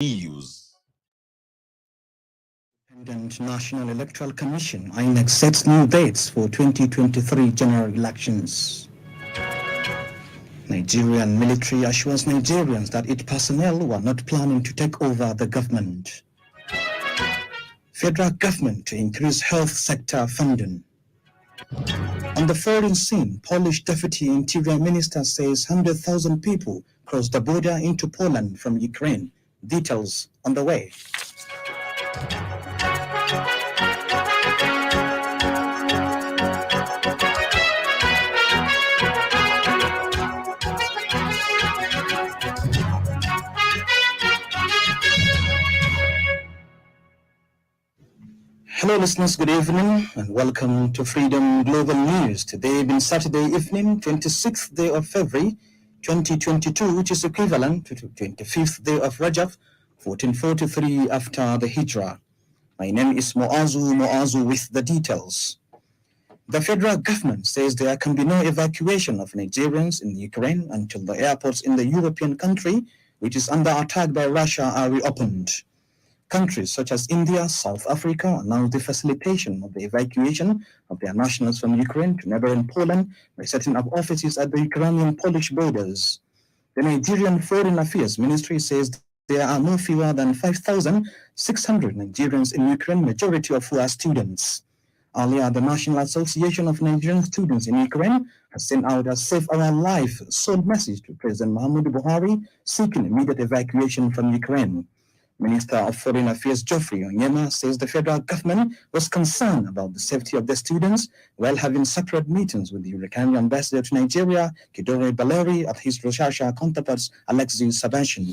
News. Independent National Electoral Commission INEC sets new dates for 2023 general elections. Nigerian military assures Nigerians that its personnel were not planning to take over the government. Federal government to increase health sector funding. On the foreign scene, Polish Deputy Interior Minister says 100,000 people crossed the border into Poland from Ukraine. Details on the way. Hello listeners, good evening and welcome to Freedom Global News. Today being Saturday evening, 26th day of February 2022, which is equivalent to 25th day of Rajab, 1443 after the Hijrah. My name is Muazu Muazu with the details. The federal government says there can be no evacuation of Nigerians in Ukraine until the airports in the European country, which is under attack by Russia, are reopened. Countries such as India, South Africa announced the facilitation of the evacuation of their nationals from Ukraine to neighboring Poland by setting up offices at the Ukrainian-Polish borders. The Nigerian Foreign Affairs Ministry says there are no fewer than 5,600 Nigerians in Ukraine, majority of who are students. Earlier, the National Association of Nigerian Students in Ukraine has sent out a Save Our Life sole message to President Muhammadu Buhari seeking immediate evacuation from Ukraine. Minister of Foreign Affairs Geoffrey Onyema says the federal government was concerned about the safety of the students while having separate meetings with the Ukrainian ambassador to Nigeria, Kidore Baleri, at his Rosasha counterparts, Alexei Sabanshin.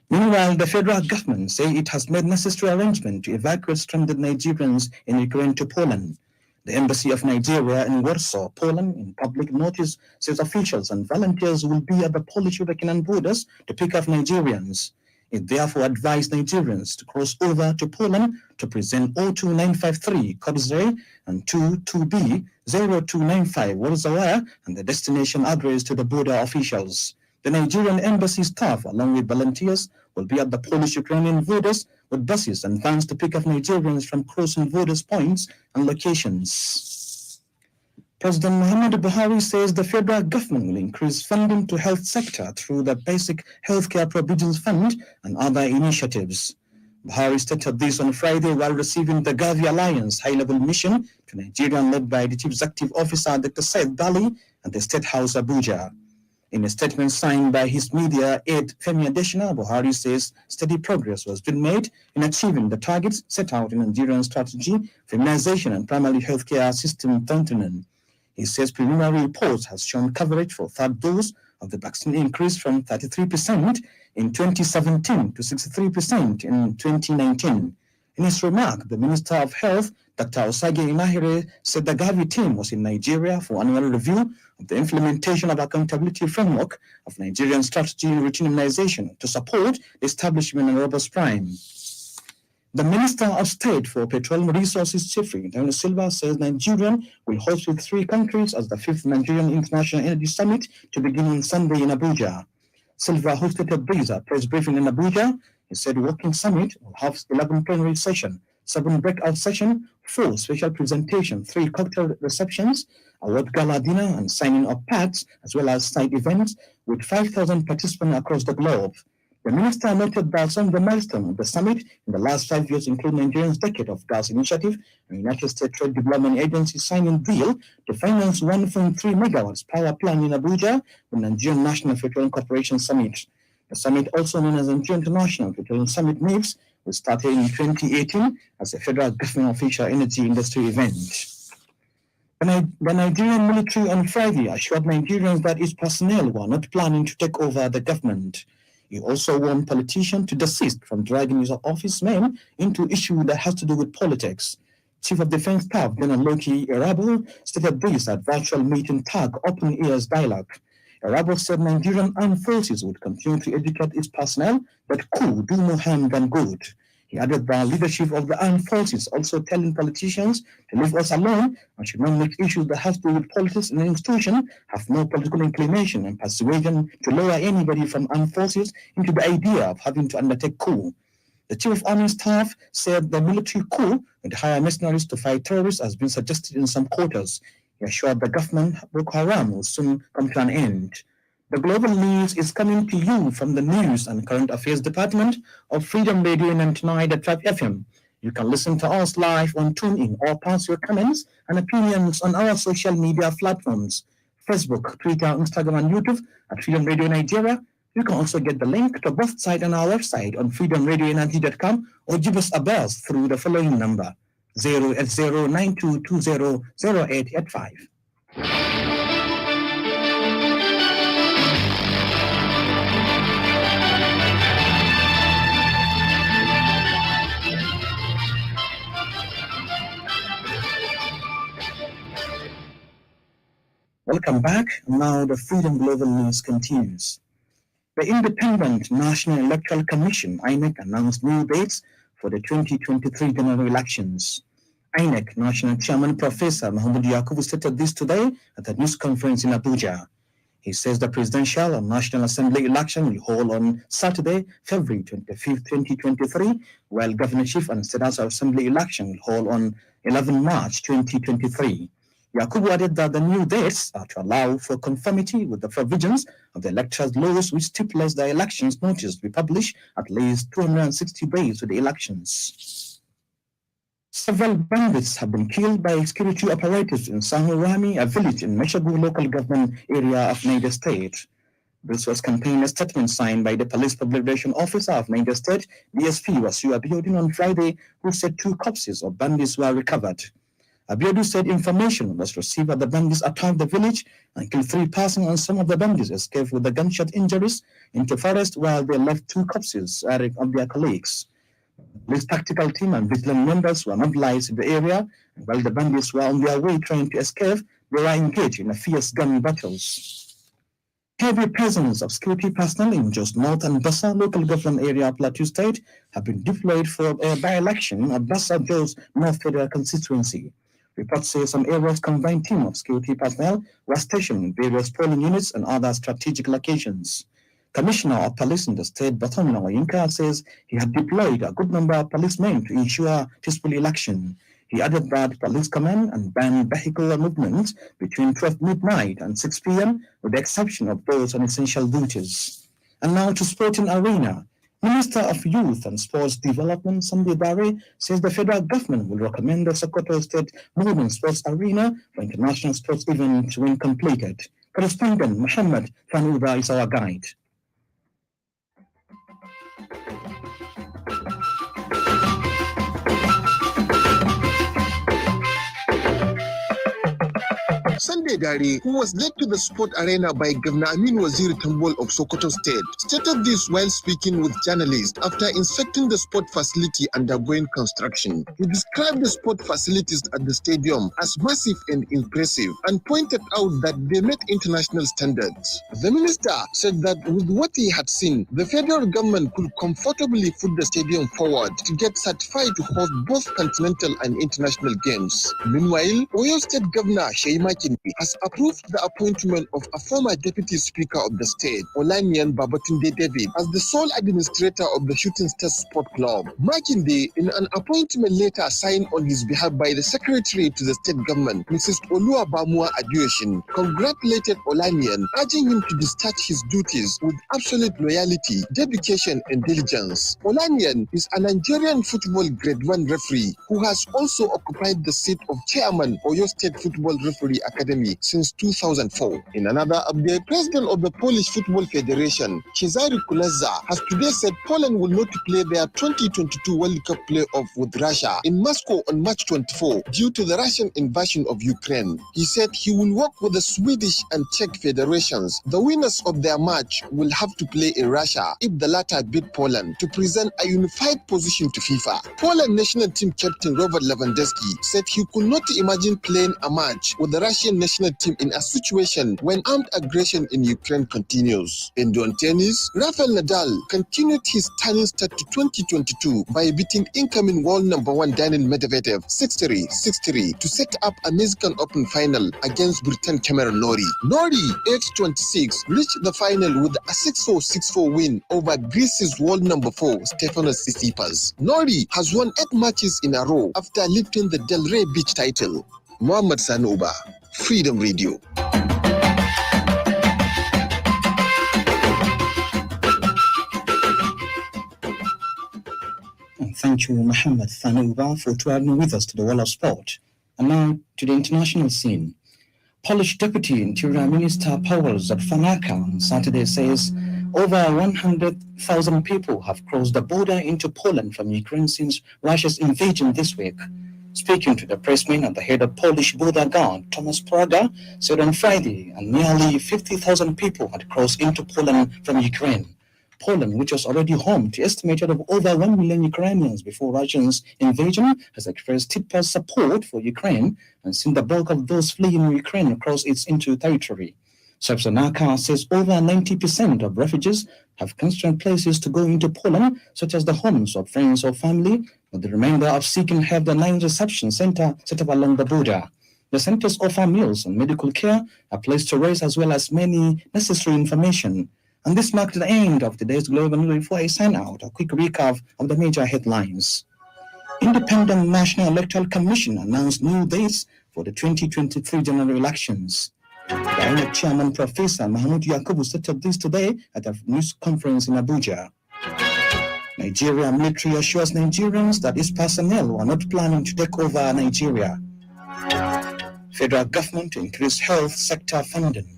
Meanwhile, the federal government says it has made necessary arrangements to evacuate stranded Nigerians in Ukraine to Poland. The Embassy of Nigeria in Warsaw, Poland, in public notice, says officials and volunteers will be at the Polish-Ukrainian borders to pick up Nigerians. It therefore advised Nigerians to cross over to Poland to present 02953 Kodzary and 22B 0295 Warsaw and the destination address to the border officials. The Nigerian embassy staff, along with volunteers, will be at the Polish-Ukrainian borders with buses and vans to pick up Nigerians from crossing borders points and locations. President Muhammadu Buhari says the federal government will increase funding to health sector through the Basic Healthcare Provisions Fund and other initiatives. Buhari stated this on Friday while receiving the Gavi Alliance high-level mission to Nigeria led by the Chief Executive Officer Dr. Said Bali at the State House Abuja. In a statement signed by his media aide Femi Adesina, Buhari says steady progress was being made in achieving the targets set out in Nigerian strategy for immunization and primary healthcare system strengthening. He says preliminary reports has shown coverage for third dose of the vaccine increased from 33% in 2017 to 63% in 2019. In his remark, the Minister of Health, Dr. Osage Inahere, said the Gavi team was in Nigeria for annual review of the implementation of accountability framework of Nigerian strategy in routine immunization to support the establishment of robust prime. The Minister of State for Petroleum Resources, Chiefri Daniel Silva, says Nigeria will host with three countries as the 5th Nigerian International Energy Summit to begin on Sunday in Abuja. Silva hosted a breezer press briefing in Abuja. He said the working summit will have 11 plenary sessions, 7 breakout sessions, 4 special presentations, 3 cocktail receptions, award gala dinner and signing of packs, as well as side events with 5,000 participants across the globe. The minister noted that some of the milestones of the summit in the last 5 years include Nigeria's Decade of Gas Initiative and United States Trade Development Agency signing deal to finance 1.3 megawatts power plant in Abuja with Nigerian National Petroleum Corporation Summit. The summit, also known as the Nigerian International Petroleum Summit NIPS, will start in 2018 as a federal government official energy industry event. The Nigerian military on Friday assured Nigerians that its personnel were not planning to take over the government. He also warned politicians to desist from dragging his office men into issues that has to do with politics. Chief of Defense Staff General Loki Erabo stated this at virtual meeting tag Open Ears Dialogue. Erabo said Nigerian armed forces would continue to educate its personnel that coup do more harm than good. He added the leadership of the armed forces also telling politicians to leave us alone and should not make issues that have to do with politics in an institution have no political inclination and persuasion to lower anybody from armed forces into the idea of having to undertake coup. The Chief of Army Staff said the military coup would hire mercenaries to fight terrorists has been suggested in some quarters. He assured the government Boko Haram will soon come to an end. The global news is coming to you from the News and Current Affairs Department of Freedom Radio 99.5 FM. You can listen to us live on TuneIn or pass your comments and opinions on our social media platforms, Facebook, Twitter, Instagram, and YouTube at Freedom Radio Nigeria. You can also get the link to both sites on our website on freedomradioenergy.com or give us a buzz through the following number, 08092200885. Welcome back. Now the Freedom Global News continues. The Independent National Electoral Commission, INEC, announced new dates for the 2023 general elections. INEC National Chairman Professor Mahmoud Yakubu stated this today at a news conference in Abuja. He says the Presidential and National Assembly election will hold on Saturday, February 25, 2023, while Governorship and State House Assembly election will hold on 11 March 2023. Yakubu added that the new dates are to allow for conformity with the provisions of the electoral laws, which stipulates the elections notice to be published at least 260 days to the elections. Several bandits have been killed by security operatives in Sangurami, a village in Meshagu local government area of Niger State. This was contained in a statement signed by the Police Public Relations Officer of Niger State, DSP Muazu Muazu, on Friday, who said 2 corpses of bandits were recovered. Abiodun said information was received that the bandits attacked the village and killed 3 persons, and some of the bandits escaped with the gunshot injuries into forest while they left 2 corpses of their colleagues. Police tactical team and vigilant members were mobilized in the area, and while the bandits were on their way trying to escape, they were engaged in a fierce gun battles. Heavy presence of security personnel in Jos North and Bassa local government area of Plateau State have been deployed for a by-election at Bassa Jos North Federal Constituency. Reports say some areas combined team of security personnel were stationed in various polling units and other strategic locations. Commissioner of Police in the state, Batomina Oyinka, says he had deployed a good number of policemen to ensure peaceful election. He added that police command and banned vehicular movement between 12 midnight and 6 p.m. with the exception of those on essential duties. And now to sporting arena. Minister of Youth and Sports Development, Sunday Dare, says the federal government will recommend the Sokoto State Modern Sports Arena for international sports events when completed. Correspondent Muhammad Fanuda is our guide. Sunday Dare, who was led to the sport arena by Governor Amin Waziri Tambol of Sokoto State, stated this while speaking with journalists after inspecting the sport facility undergoing construction. He described the sport facilities at the stadium as massive and impressive and pointed out that they met international standards. The minister said that with what he had seen, the federal government could comfortably put the stadium forward to get certified to host both continental and international games. Meanwhile, Oyo State Governor Sheyi has approved the appointment of a former Deputy Speaker of the state, Olaniyan Babatunde David, as the sole administrator of the Shooting Stars Sport Club. Makinde, in an appointment letter signed on his behalf by the Secretary to the state government, Mrs. Oluwabamua Adeosun, congratulated Olaniyan, urging him to discharge his duties with absolute loyalty, dedication, and diligence. Olaniyan is a Nigerian football Grade 1 referee who has also occupied the seat of Chairman Oyo State Football Referee Academy since 2004. In another update, President of the Polish Football Federation, Cezary Kuleza, has today said Poland will not play their 2022 World Cup playoff with Russia in Moscow on March 24 due to the Russian invasion of Ukraine. He said he will work with the Swedish and Czech federations. The winners of their match will have to play in Russia if the latter beat Poland to present a unified position to FIFA. Poland national team captain Robert Lewandowski said he could not imagine playing a match with the Russian national national team in a situation when armed aggression in Ukraine continues. And on tennis, Rafael Nadal continued his stunning start to 2022 by beating incoming world number 1 Daniil Medvedev 6-3, 6-3 to set up a Mexican Open final against Britain Cameron Norrie. Norrie, aged 26, reached the final with a 6-4, 6-4 win over Greece's world number 4 Stefanos Tsitsipas. Norrie has won 8 matches in a row after lifting the Del Rey Beach title. Muhammad Sanuba, Freedom Radio. Thank you, Muhammad Sanuba, for traveling with us to the world of sport. And now to the international scene. Polish Deputy Interior Minister Paweł Zatfanaka on Saturday says over 100,000 people have crossed the border into Poland from Ukraine since Russia's invasion this week. Speaking to the pressmen at the head of Polish border guard, Thomas Praga, said on Friday nearly 50,000 people had crossed into Poland from Ukraine. Poland, which was already home to estimated of over 1 million Ukrainians before Russia's invasion, has expressed steadfast support for Ukraine and seen the bulk of those fleeing Ukraine across its into territory. Zatfanaka says over 90% of refugees have constant places to go into Poland, such as the homes of friends or family, but the remainder of seeking have the 9 reception center set up along the border. The centers offer meals and medical care, a place to rest, as well as many necessary information. And this marked the end of today's Global News. Before I sign out, a quick recap of the major headlines. Independent National Electoral Commission announced new dates for the 2023 general elections. The INEC Chairman Professor Mahmoud Yakubu set up this today at a news conference in Abuja. Nigeria military assures Nigerians that its personnel are not planning to take over Nigeria. Federal government to increase health sector funding.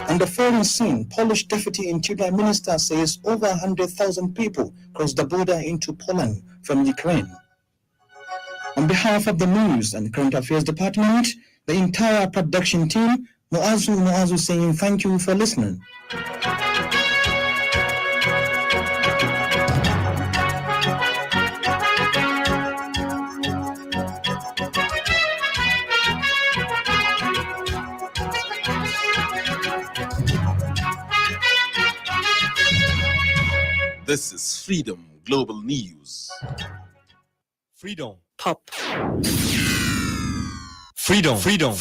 On the foreign scene, Polish Deputy Interior Minister says over 100,000 people crossed the border into Poland from Ukraine. On behalf of the News and Current Affairs Department, the entire production team, Muazu Muazu saying thank you for listening. This is Freedom Global News. Freedom. Pop. Freedom.